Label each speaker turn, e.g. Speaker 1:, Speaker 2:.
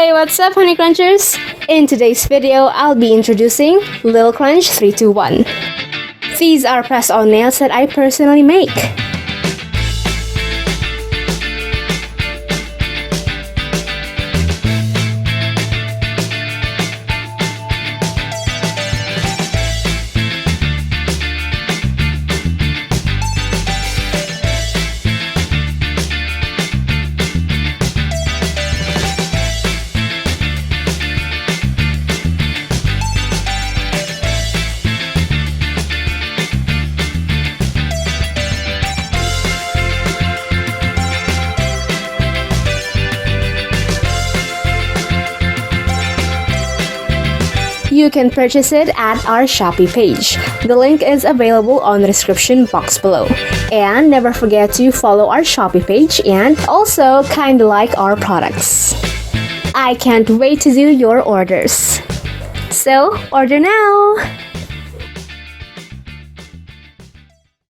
Speaker 1: Hey, what's up, honey crunchers? In today's video, I'll be introducing honeycrunch321. These are press-on nails that I personally make. You can purchase it at our Shopee page. The link is available on the description box below. And never forget to follow our Shopee page and also kinda like our products. I can't wait to do your orders. So, order now!